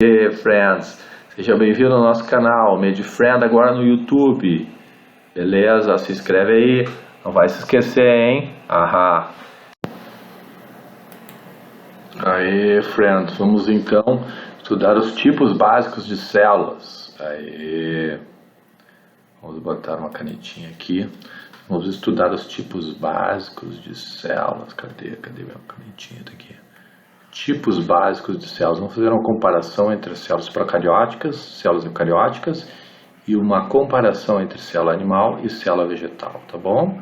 Hey friends, seja bem-vindo ao nosso canal MedFriend agora no YouTube, beleza? Se inscreve aí, não vai se esquecer, hein? Ahá! Aí, friends, vamos então estudar os tipos básicos de células. Aí, vamos botar uma canetinha aqui. Vamos estudar os tipos básicos de células. Cadê minha canetinha? Tá aqui. Tipos básicos de células. Vamos fazer uma comparação entre as células procarióticas, células eucarióticas e uma comparação entre célula animal e célula vegetal, tá bom?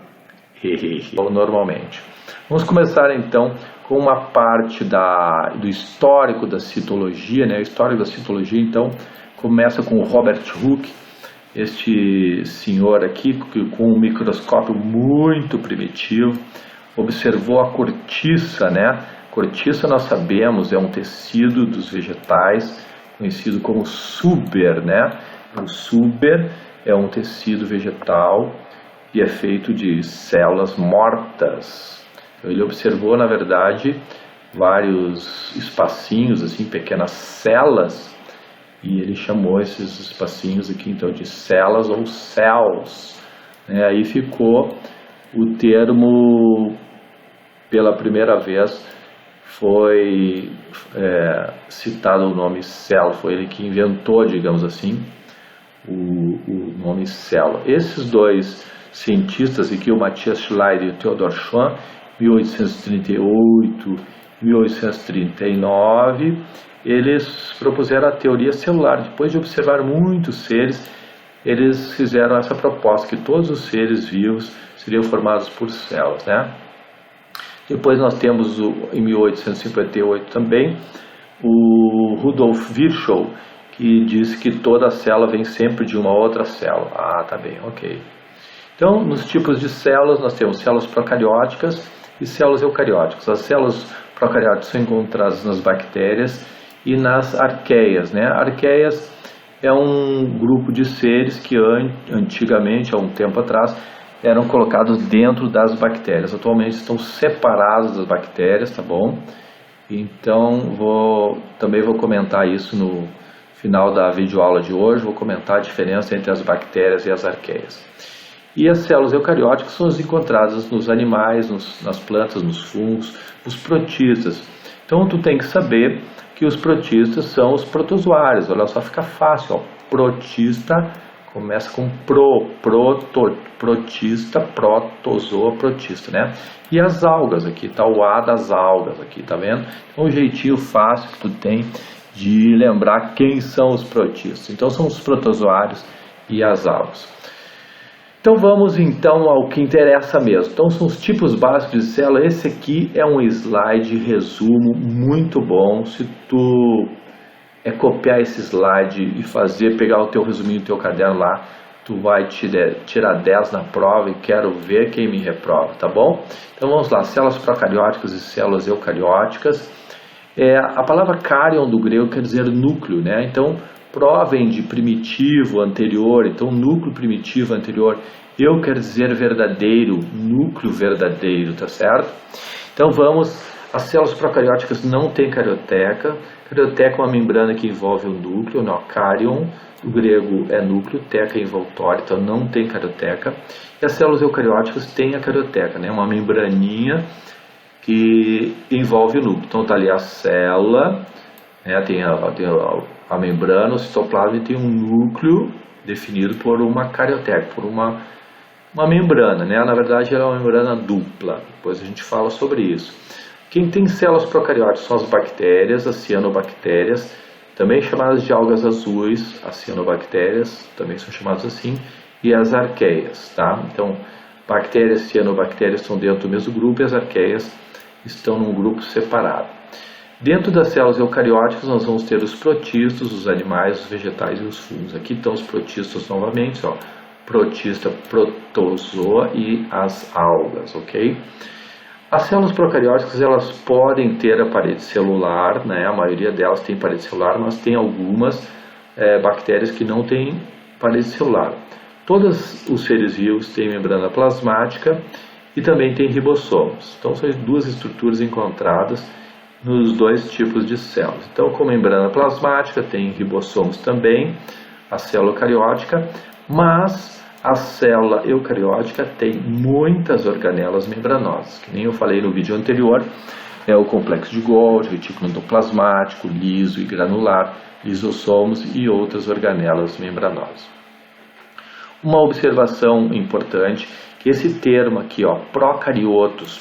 Normalmente. Vamos começar então com uma parte do histórico da citologia, né? O histórico da citologia então começa com o Robert Hooke, este senhor aqui com um microscópio muito primitivo, observou a cortiça, né? Cortiça, nós sabemos, é um tecido dos vegetais, conhecido como suber, né? O suber é um tecido vegetal e é feito de células mortas. Então, ele observou, na verdade, vários espacinhos, assim, pequenas celas, e ele chamou esses espacinhos aqui, então, de celas ou cells. Aí ficou o termo, pela primeira vez, foi citado o nome célula, foi ele que inventou, digamos assim, o nome célula. Esses dois cientistas aqui, o Matthias Schleiden e o Theodor Schwann, 1838 e 1839, eles propuseram a teoria celular. Depois de observar muitos seres, eles fizeram essa proposta, que todos os seres vivos seriam formados por células, né? Depois nós temos, em 1858 também, o Rudolf Virchow, que diz que toda célula vem sempre de uma outra célula. Ah, tá bem, ok. Então, nos tipos de células, nós temos células procarióticas e células eucarióticas. As células procarióticas são encontradas nas bactérias e nas arqueias, né? Arqueias é um grupo de seres que antigamente, há um tempo atrás, eram colocados dentro das bactérias. Atualmente estão separados das bactérias, tá bom? Então, também vou comentar isso no final da videoaula de hoje, vou comentar a diferença entre as bactérias e as arqueias. E as células eucarióticas são as encontradas nos animais, nas plantas, nos fungos, nos protistas. Então, tu tem que saber que os protistas são os protozoários. Olha só, fica fácil, ó. Protista começa com protista, protozoa, protista, né? E as algas, aqui tá o A das algas, aqui, tá vendo? Então, um jeitinho fácil que tu tem de lembrar quem são os protistas. Então, são os protozoários e as algas. Então, vamos então ao que interessa mesmo. Então, são os tipos básicos de célula. Esse aqui é um slide resumo muito bom. Se tu copiar esse slide e pegar o teu resuminho do teu caderno lá, tu vai tirar 10 na prova e quero ver quem me reprova, tá bom? Então vamos lá, células procarióticas e células eucarióticas. A palavra carion do grego quer dizer núcleo, né? Então provém de primitivo anterior, então núcleo primitivo anterior, eu quer dizer verdadeiro, núcleo verdadeiro, tá certo? Então as células procarióticas não têm carioteca. Carioteca é uma membrana que envolve o núcleo, não, carion, do grego é núcleo, teca é envoltório, então não tem carioteca. E as células eucarióticas têm a carioteca, né, uma membraninha que envolve o núcleo. Então está ali a célula, né, tem a membrana, o citoplasma, e tem um núcleo definido por uma carioteca, por uma membrana, né? Na verdade ela é uma membrana dupla, depois a gente fala sobre isso. Quem tem células procarióticas são as bactérias, as cianobactérias, também chamadas de algas azuis, as cianobactérias, também são chamadas assim, e as arqueias, tá? Então, bactérias e cianobactérias estão dentro do mesmo grupo e as arqueias estão num grupo separado. Dentro das células eucarióticas nós vamos ter os protistas, os animais, os vegetais e os fungos. Aqui estão os protistas novamente, ó, protista, protozoa e as algas, ok? As células procarióticas, elas podem ter a parede celular, né? A maioria delas tem parede celular, mas tem algumas bactérias que não têm parede celular. Todos os seres vivos têm membrana plasmática e também têm ribossomos. Então, são duas estruturas encontradas nos dois tipos de células. Então, como membrana plasmática, tem ribossomos também, a célula eucariótica, mas a célula eucariótica tem muitas organelas membranosas, que nem eu falei no vídeo anterior, é o complexo de Golgi, retículo endoplasmático, liso e granular, lisossomos e outras organelas membranosas. Uma observação importante, que esse termo aqui, ó, procariotos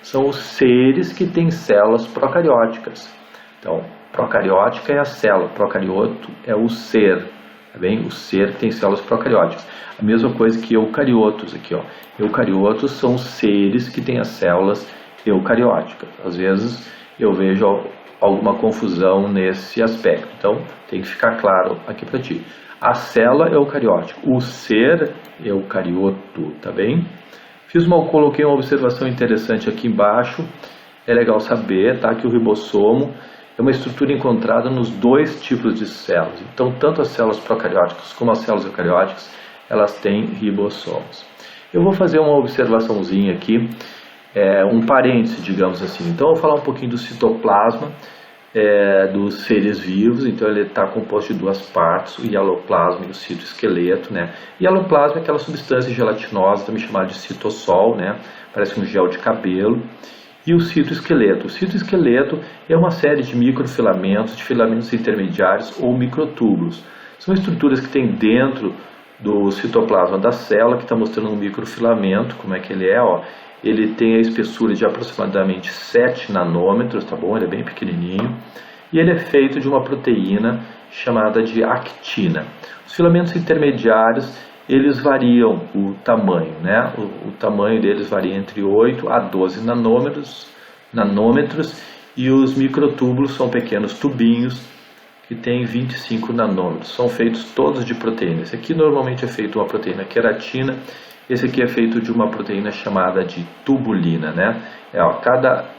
são os seres que têm células procarióticas. Então, procariótica é a célula, procarioto é o ser, tá bem? O ser que tem células procarióticas. A mesma coisa que eucariotos aqui, ó. Eucariotos são seres que têm as células eucarióticas. Às vezes eu vejo alguma confusão nesse aspecto, então tem que ficar claro aqui para ti. A célula é eucariótica, o ser eucarioto, tá bem? Coloquei uma observação interessante aqui embaixo, é legal saber, tá, que o ribossomo é uma estrutura encontrada nos dois tipos de células. Então, tanto as células procarióticas como as células eucarióticas, elas têm ribossomos. Eu vou fazer uma observaçãozinha aqui, um parêntese, digamos assim. Então, eu vou falar um pouquinho do citoplasma dos seres vivos. Então, ele está composto de duas partes, o hialoplasma e o citoesqueleto, né? Hialoplasma é aquela substância gelatinosa, também chamada de citossol, né? Parece um gel de cabelo. E o citoesqueleto. O citoesqueleto é uma série de microfilamentos, de filamentos intermediários ou microtúbulos. São estruturas que tem dentro do citoplasma da célula, que está mostrando um microfilamento, como é que ele é, ó. Ele tem a espessura de aproximadamente 7 nanômetros, tá bom? Ele é bem pequenininho. E ele é feito de uma proteína chamada de actina. Os filamentos intermediários, eles variam o tamanho, né? O tamanho deles varia entre 8 a 12 nanômetros, e os microtúbulos são pequenos tubinhos que têm 25 nanômetros. São feitos todos de proteína. Esse aqui normalmente é feito de uma proteína queratina. Esse aqui é feito de uma proteína chamada de tubulina, né?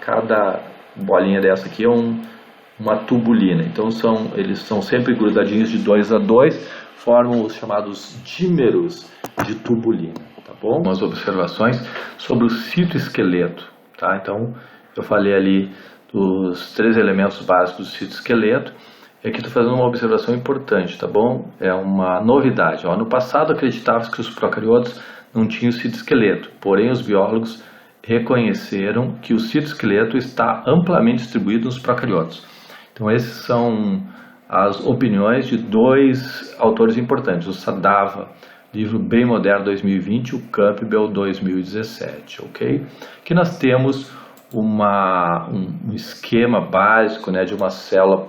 Cada bolinha dessa aqui é uma tubulina. Então eles são sempre grudadinhos de 2 a 2, formam os chamados dímeros de tubulina, tá bom? Umas observações sobre o citoesqueleto, tá? Então, eu falei ali dos 3 elementos básicos do citoesqueleto, e aqui estou fazendo uma observação importante, tá bom? É uma novidade, ó. No passado acreditava-se que os procariotos não tinham citoesqueleto, porém os biólogos reconheceram que o citoesqueleto está amplamente distribuído nos procariotos. Então, esses são as opiniões de 2 autores importantes, o Sadava, livro bem moderno 2020, o Campbell 2017, ok? Aqui nós temos um esquema básico, né, de uma célula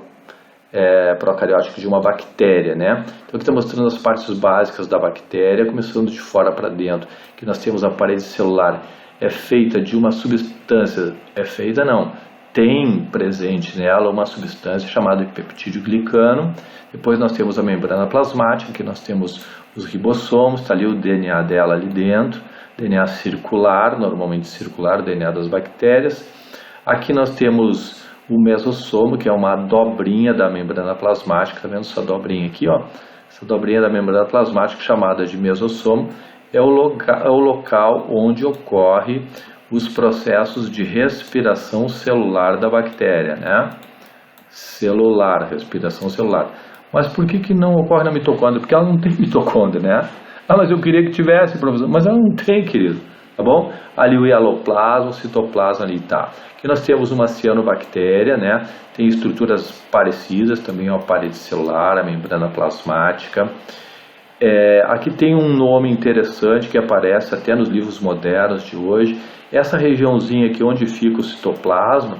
procariótica de uma bactéria, né? Então aqui está mostrando as partes básicas da bactéria, começando de fora para dentro, que nós temos a parede celular, é feita de uma substância, tem presente nela uma substância chamada de peptídeo glicano. Depois nós temos a membrana plasmática, que nós temos os ribossomos, está ali o DNA dela ali dentro, DNA circular, normalmente circular, DNA das bactérias. Aqui nós temos o mesossomo, que é uma dobrinha da membrana plasmática, está vendo essa dobrinha aqui, ó? Essa dobrinha da membrana plasmática, chamada de mesossomo, é o local onde ocorre os processos de respiração celular da bactéria, né? Respiração celular. Mas por que não ocorre na mitocôndria? Porque ela não tem mitocôndria, né? Ah, mas eu queria que tivesse, professor. Mas ela não tem, querido. Tá bom? Ali o hialoplasma, o citoplasma ali, tá. Aqui nós temos uma cianobactéria, né? Tem estruturas parecidas, também a parede celular, a membrana plasmática. Aqui tem um nome interessante que aparece até nos livros modernos de hoje. Essa regiãozinha aqui onde fica o citoplasma,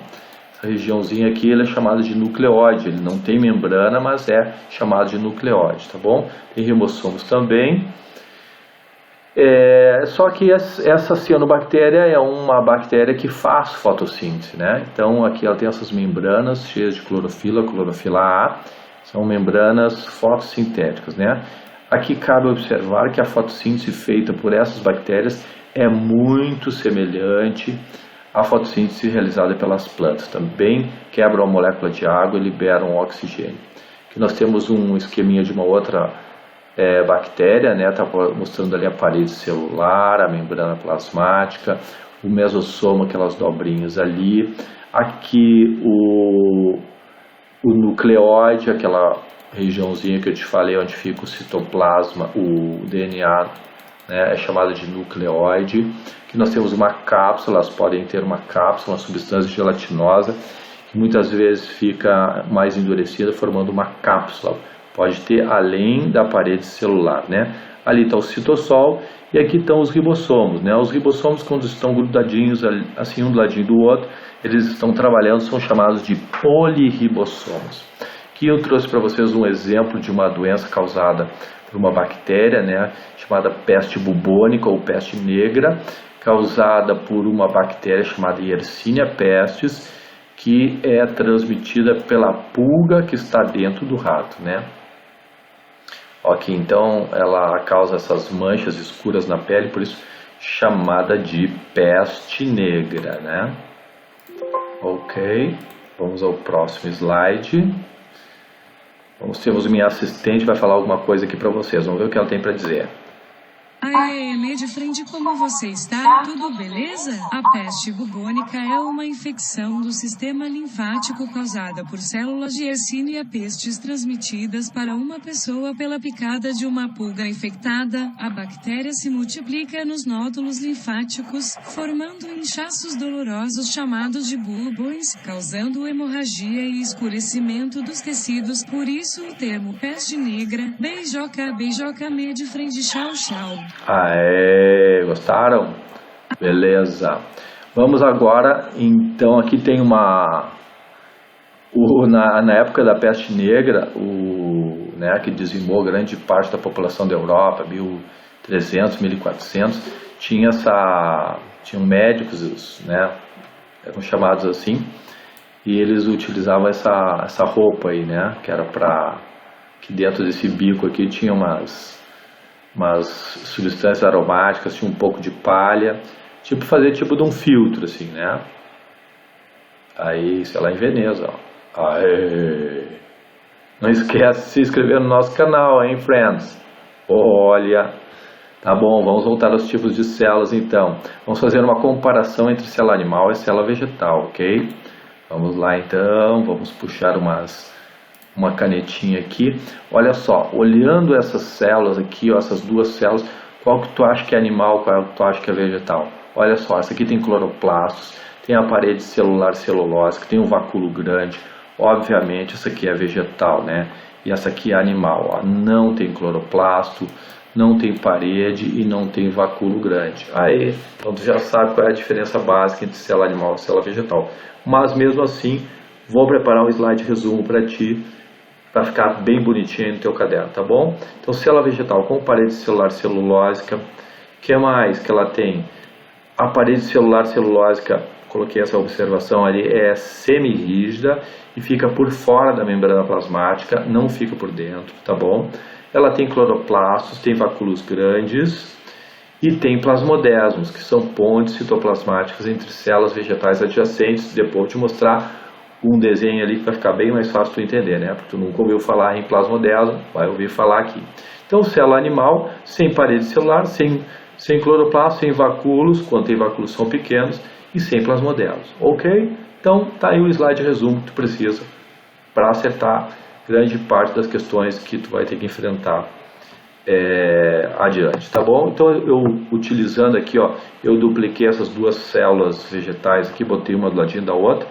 essa regiãozinha aqui, ele é chamada de nucleóide. Ele não tem membrana, mas é chamado de nucleóide, tá bom? Tem ribossomos também. Só que essa cianobactéria é uma bactéria que faz fotossíntese, né? Então aqui ela tem essas membranas cheias de clorofila A, são membranas fotossintéticas, né? Aqui cabe observar que a fotossíntese feita por essas bactérias é muito semelhante à fotossíntese realizada pelas plantas. Também quebram a molécula de água e liberam oxigênio. Aqui nós temos um esqueminha de uma outra bactéria, né? Está mostrando ali a parede celular, a membrana plasmática, o mesossomo, aquelas dobrinhas ali. Aqui o nucleóide, aquela regiãozinha que eu te falei onde fica o citoplasma, o DNA, né, é chamado de nucleóide. Aqui nós temos uma cápsula, elas podem ter uma cápsula, uma substância gelatinosa, que muitas vezes fica mais endurecida, formando uma cápsula. Pode ter além da parede celular, né? Ali está o citossol e aqui estão os ribossomos, né? Os ribossomos, quando estão grudadinhos assim um do ladinho do outro, eles estão trabalhando, são chamados de polirribossomos. Aqui eu trouxe para vocês um exemplo de uma doença causada por uma bactéria, né, chamada peste bubônica ou peste negra, causada por uma bactéria chamada Yersinia pestis, que é transmitida pela pulga que está dentro do rato, né? Ok, então ela causa essas manchas escuras na pele, por isso chamada de peste negra, né? Ok, vamos ao próximo slide. Temos minha assistente, vai falar alguma coisa aqui para vocês. Vamos ver o que ela tem para dizer. Aê, Medifriend, como você está? Tudo beleza? A peste bubônica é uma infecção do sistema linfático causada por células de Yersinia pestis transmitidas para uma pessoa pela picada de uma pulga infectada. A bactéria se multiplica nos nódulos linfáticos, formando inchaços dolorosos chamados de bulbões, causando hemorragia e escurecimento dos tecidos. Por isso o termo peste negra. Beijoca, Medifriend, tchau, tchau. Aê, gostaram? Beleza. Vamos agora, então, aqui tem na época da peste negra, né, que dizimou grande parte da população da Europa, 1300, 1400, tinham médicos, né, eram chamados assim, e eles utilizavam essa roupa aí, né, que era que dentro desse bico aqui tinha umas substâncias aromáticas, tinha um pouco de palha, fazer tipo de um filtro assim, né? Aí, sei lá, em Veneza, ó. Aê. Não esquece de se inscrever no nosso canal, hein, friends? Olha, tá bom, vamos voltar aos tipos de células então. Vamos fazer uma comparação entre célula animal e célula vegetal, ok? Vamos lá então, vamos puxar uma canetinha aqui. Olha só, olhando essas células aqui, ó, essas duas células, qual que tu acha que é animal, qual que tu acha que é vegetal? Olha só, essa aqui tem cloroplastos, tem a parede celular celulósica, tem um vacúolo grande. Obviamente essa aqui é vegetal, né? E essa aqui é animal, ó. Não tem cloroplasto, não tem parede e não tem vacúolo grande. Aí, então tu já sabe qual é a diferença básica entre célula animal e célula vegetal. Mas mesmo assim, vou preparar um slide resumo para ti, para ficar bem bonitinho no teu caderno, tá bom? Então, célula vegetal com parede celular celulósica. O que mais que ela tem? A parede celular celulósica, coloquei essa observação ali, é semi-rígida e fica por fora da membrana plasmática, não fica por dentro, tá bom? Ela tem cloroplastos, tem vacúolos grandes e tem plasmodesmos, que são pontes citoplasmáticas entre células vegetais adjacentes. Depois vou te mostrar um desenho ali que vai ficar bem mais fácil tu entender, né? Porque tu nunca ouviu falar em plasmodesmo, vai ouvir falar aqui. Então, célula animal, sem parede celular, sem cloroplasto, sem vacúolos, quando tem vacúolos são pequenos, e sem plasmodesmos, ok? Então, tá aí o slide resumo que tu precisa para acertar grande parte das questões que tu vai ter que enfrentar adiante, tá bom? Então, eu utilizando aqui, ó, eu dupliquei essas duas células vegetais aqui, botei uma do ladinho da outra,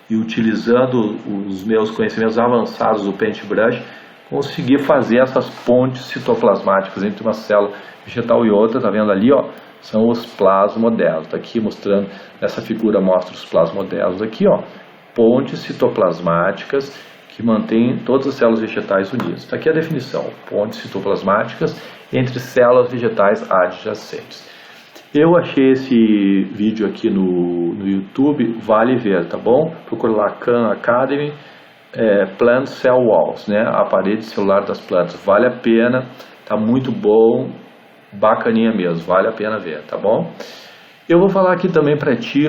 e utilizando os meus conhecimentos avançados do Paintbrush, consegui fazer essas pontes citoplasmáticas entre uma célula vegetal e outra. Tá vendo ali, ó? São os plasmodesmos. Tá aqui mostrando, essa figura mostra os plasmodesmos aqui, ó. Pontes citoplasmáticas que mantêm todas as células vegetais unidas. Tá aqui a definição: pontes citoplasmáticas entre células vegetais adjacentes. Eu achei esse vídeo aqui no YouTube, vale ver, tá bom? Procura lá Khan Academy, Plant Cell Walls, né? A parede celular das plantas, vale a pena, tá muito bom, bacaninha mesmo, vale a pena ver, tá bom? Eu vou falar aqui também para ti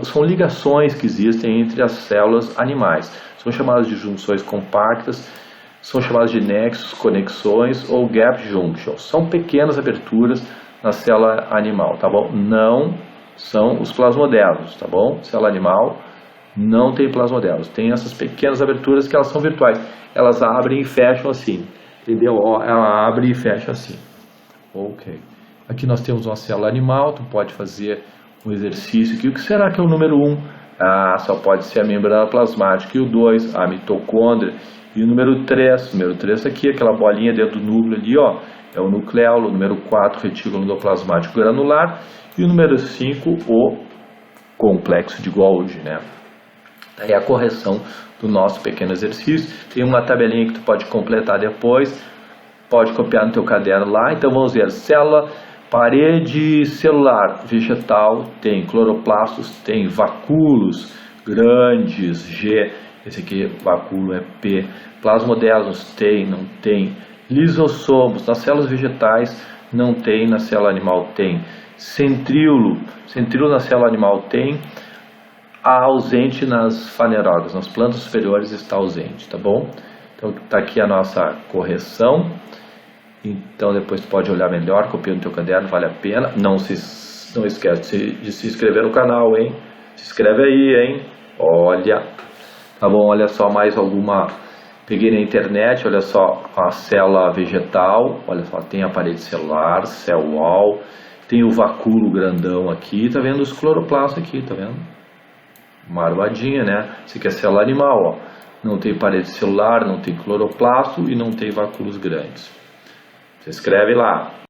são ligações que existem entre as células animais, são chamadas de junções compactas, são chamadas de nexos, conexões ou gap junctions, são pequenas aberturas na célula animal, tá bom? Não são os plasmodelos, tá bom? Célula animal não tem plasmodelos, tem essas pequenas aberturas que elas são virtuais, elas abrem e fecham assim, entendeu? Ó, ela abre e fecha assim, ok. Aqui nós temos uma célula animal, tu pode fazer um exercício aqui. O que será que é o número 1? Só pode ser a membrana plasmática. E o 2, a mitocôndria. E o número 3, aqui, aquela bolinha dentro do núcleo ali, ó, é o nucleolo. O número 4, retículo endoplasmático granular. E o número 5, o complexo de Golgi, né? Aí a correção do nosso pequeno exercício. Tem uma tabelinha que tu pode completar depois, pode copiar no teu caderno lá. Então vamos ver, célula, parede celular vegetal tem cloroplastos, tem vacúolos grandes, G, esse aqui vacúolo é P, plasmodelos tem, não tem, lisossomos, nas células vegetais não tem, na célula animal tem, centríolo na célula animal tem, ausente nas fanerógamas, nas plantas superiores está ausente, tá bom? Então está aqui a nossa correção. Então depois tu pode olhar melhor, copia no teu caderno, vale a pena. Não esquece de se inscrever no canal, hein? Se inscreve aí, hein? Olha, tá bom? Olha só mais alguma. Peguei na internet, olha só a célula vegetal, olha só, tem a parede celular, cell wall, tem o vacúolo grandão aqui, tá vendo os cloroplastos aqui, tá vendo? Uma armadinha, né? Isso aqui é célula animal, ó. Não tem parede celular, não tem cloroplasto e não tem vacúolos grandes. Se inscreve lá.